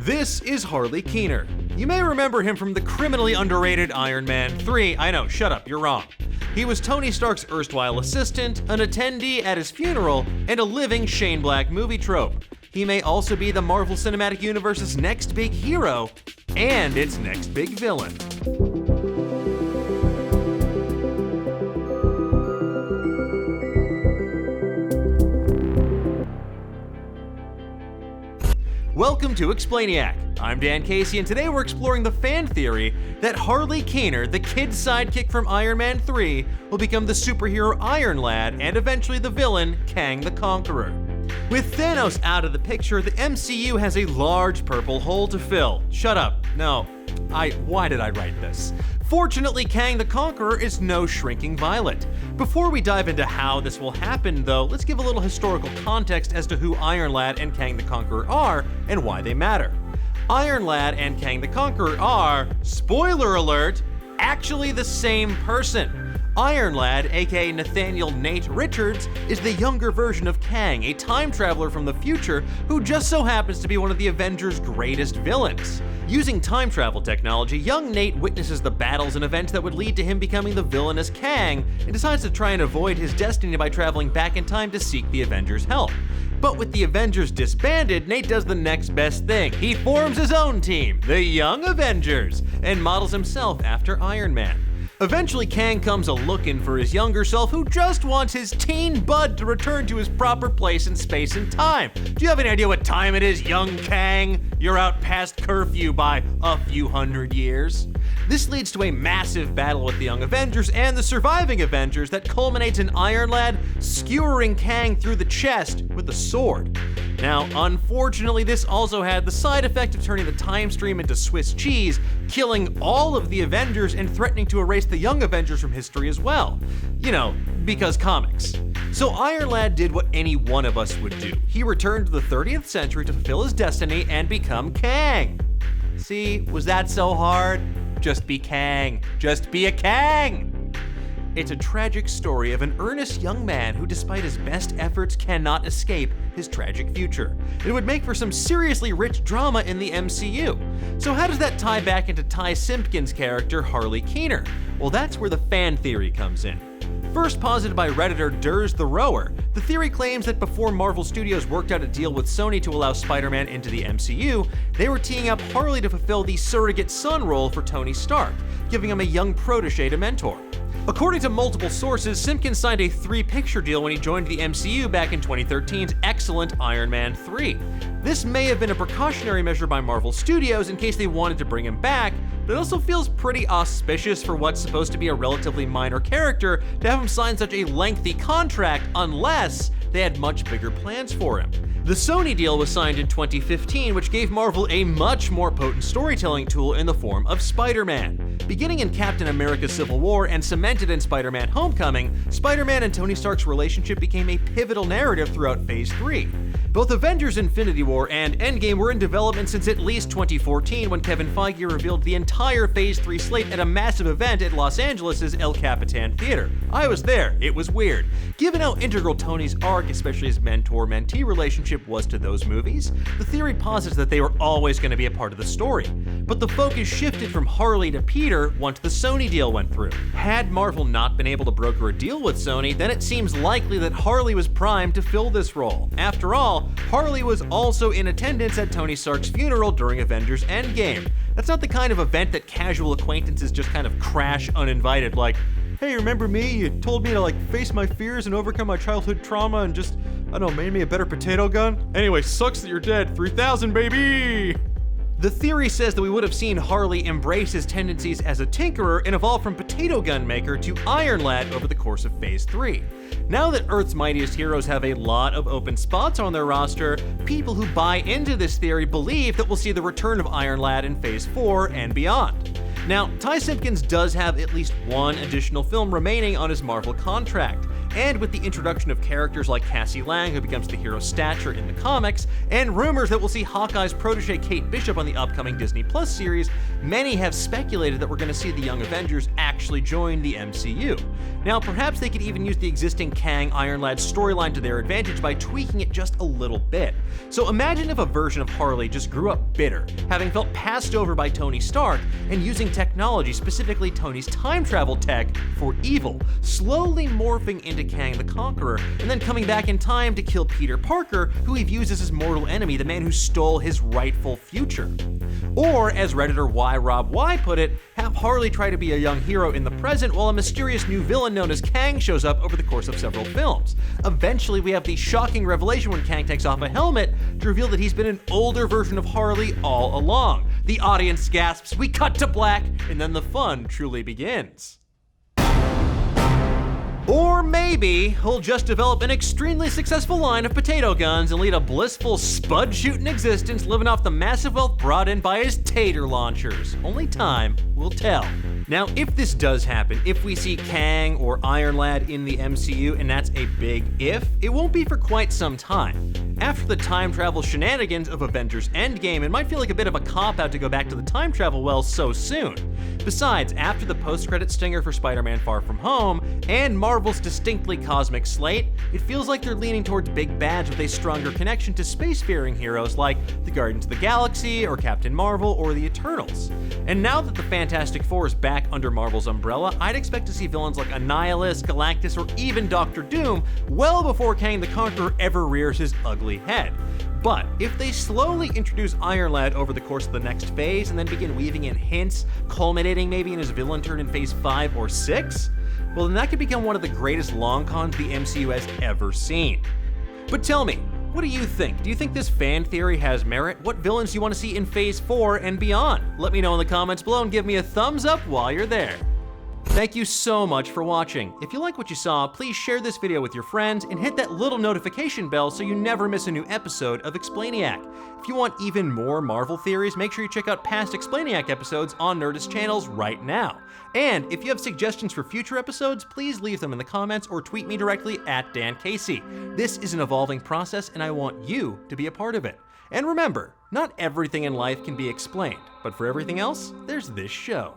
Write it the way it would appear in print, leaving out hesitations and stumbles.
This is Harley Keener. You may remember him from the criminally underrated Iron Man 3. I know, shut up, you're wrong. He was Tony Stark's erstwhile assistant, an attendee at his funeral, and a living Shane Black movie trope. He may also be the Marvel Cinematic Universe's next big hero, and its next big villain. Welcome to Explainiac. I'm Dan Casey, and today we're exploring the fan theory that Harley Keener, the kid sidekick from Iron Man 3, will become the superhero Iron Lad and eventually the villain, Kang the Conqueror. With Thanos out of the picture, the MCU has a large purple hole to fill. Shut up. No. Why did I write this? Fortunately, Kang the Conqueror is no shrinking violet. Before we dive into how this will happen, though, let's give a little historical context as to who Iron Lad and Kang the Conqueror are and why they matter. Iron Lad and Kang the Conqueror are, spoiler alert, actually the same person. Iron Lad, a.k.a. Nathaniel Nate Richards, is the younger version of Kang, a time traveler from the future who just so happens to be one of the Avengers' greatest villains. Using time travel technology, young Nate witnesses the battles and events that would lead to him becoming the villainous Kang, and decides to try and avoid his destiny by traveling back in time to seek the Avengers' help. But with the Avengers disbanded, Nate does the next best thing. He forms his own team, the Young Avengers, and models himself after Iron Man. Eventually, Kang comes a-looking for his younger self who just wants his teen bud to return to his proper place in space and time. Do you have any idea what time it is, young Kang? You're out past curfew by a few hundred years. This leads to a massive battle with the Young Avengers and the surviving Avengers that culminates in Iron Lad skewering Kang through the chest with a sword. Now, unfortunately, this also had the side effect of turning the time stream into Swiss cheese, killing all of the Avengers and threatening to erase the Young Avengers from history as well. You know, because comics. So Iron Lad did what any one of us would do. He returned to the 30th century to fulfill his destiny and become Kang. See, was that so hard? Just be Kang. Just be a Kang! It's a tragic story of an earnest young man who, despite his best efforts, cannot escape his tragic future. It would make for some seriously rich drama in the MCU. So how does that tie back into Ty Simpkins' character, Harley Keener? Well, that's where the fan theory comes in. First posited by Redditor Durs the Rower, the theory claims that before Marvel Studios worked out a deal with Sony to allow Spider-Man into the MCU, they were teeing up Harley to fulfill the surrogate son role for Tony Stark, giving him a young protege to mentor. According to multiple sources, Simpkins signed a 3-picture deal when he joined the MCU back in 2013's excellent Iron Man 3. This may have been a precautionary measure by Marvel Studios in case they wanted to bring him back, but it also feels pretty auspicious for what's supposed to be a relatively minor character to have him sign such a lengthy contract unless they had much bigger plans for him. The Sony deal was signed in 2015, which gave Marvel a much more potent storytelling tool in the form of Spider-Man. Beginning in Captain America: Civil War and cemented in Spider-Man: Homecoming, Spider-Man and Tony Stark's relationship became a pivotal narrative throughout Phase 3. Both Avengers: Infinity War and Endgame were in development since at least 2014 when Kevin Feige revealed the entire Phase 3 slate at a massive event at Los Angeles' El Capitan Theater. I was there. It was weird. Given how integral Tony's arc, especially his mentor-mentee relationship, was to those movies, the theory posits that they were always going to be a part of the story. But the focus shifted from Harley to Peter once the Sony deal went through. Had Marvel not been able to broker a deal with Sony, then it seems likely that Harley was primed to fill this role. After all, Harley was also in attendance at Tony Stark's funeral during Avengers Endgame. That's not the kind of event that casual acquaintances just kind of crash uninvited, like, hey, remember me? You told me to face my fears and overcome my childhood trauma and just, I don't know, made me a better potato gun? Anyway, sucks that you're dead. 3000, baby! The theory says that we would have seen Harley embrace his tendencies as a tinkerer and evolve from potato gun maker to Iron Lad over the course of Phase 3. Now that Earth's mightiest heroes have a lot of open spots on their roster, people who buy into this theory believe that we'll see the return of Iron Lad in Phase 4 and beyond. Now, Ty Simpkins does have at least one additional film remaining on his Marvel contract, And with the introduction of characters like Cassie Lang, who becomes the hero stature in the comics, and rumors that we'll see Hawkeye's protege Kate Bishop on the upcoming Disney Plus series, many have speculated that we're going to see the Young Avengers actually join the MCU. Now, perhaps they could even use the existing Kang Iron Lad storyline to their advantage by tweaking it just a little bit. So imagine if a version of Harley just grew up bitter, having felt passed over by Tony Stark, and using technology, specifically Tony's time travel tech, for evil, slowly morphing into Kang the Conqueror, and then coming back in time to kill Peter Parker, who he views as his mortal enemy, the man who stole his rightful future. Or, as Redditor YRobY put it, have Harley try to be a young hero in the present while a mysterious new villain known as Kang shows up over the course of several films. Eventually, we have the shocking revelation when Kang takes off a helmet to reveal that he's been an older version of Harley all along. The audience gasps, we cut to black, and then the fun truly begins. Or maybe he'll just develop an extremely successful line of potato guns and lead a blissful spud-shooting existence living off the massive wealth brought in by his tater launchers. Only time will tell. Now, if this does happen, if we see Kang or Iron Lad in the MCU, and that's a big if, it won't be for quite some time. After the time travel shenanigans of Avengers Endgame, it might feel like a bit of a cop-out to go back to the time travel well so soon. Besides, after the post-credit stinger for Spider-Man Far From Home, and Marvel's distinctly cosmic slate, it feels like they're leaning towards big bads with a stronger connection to spacefaring heroes like the Guardians of the Galaxy, or Captain Marvel, or the Eternals. And now that the Fantastic Four is back under Marvel's umbrella, I'd expect to see villains like Annihilus, Galactus, or even Doctor Doom well before Kang the Conqueror ever rears his ugly head. But if they slowly introduce Iron Lad over the course of the next phase and then begin weaving in hints, culminating maybe in his villain turn in phase 5 or 6, well then that could become one of the greatest long cons the MCU has ever seen. But tell me, what do you think? Do you think this fan theory has merit? What villains do you want to see in phase 4 and beyond? Let me know in the comments below and give me a thumbs up while you're there. Thank you so much for watching. If you like what you saw, please share this video with your friends and hit that little notification bell so you never miss a new episode of Explainiac. If you want even more Marvel theories, make sure you check out past Explainiac episodes on Nerdist channels right now. And if you have suggestions for future episodes, please leave them in the comments or tweet me directly at Dan Casey. This is an evolving process and I want you to be a part of it. And remember, not everything in life can be explained, but for everything else, there's this show.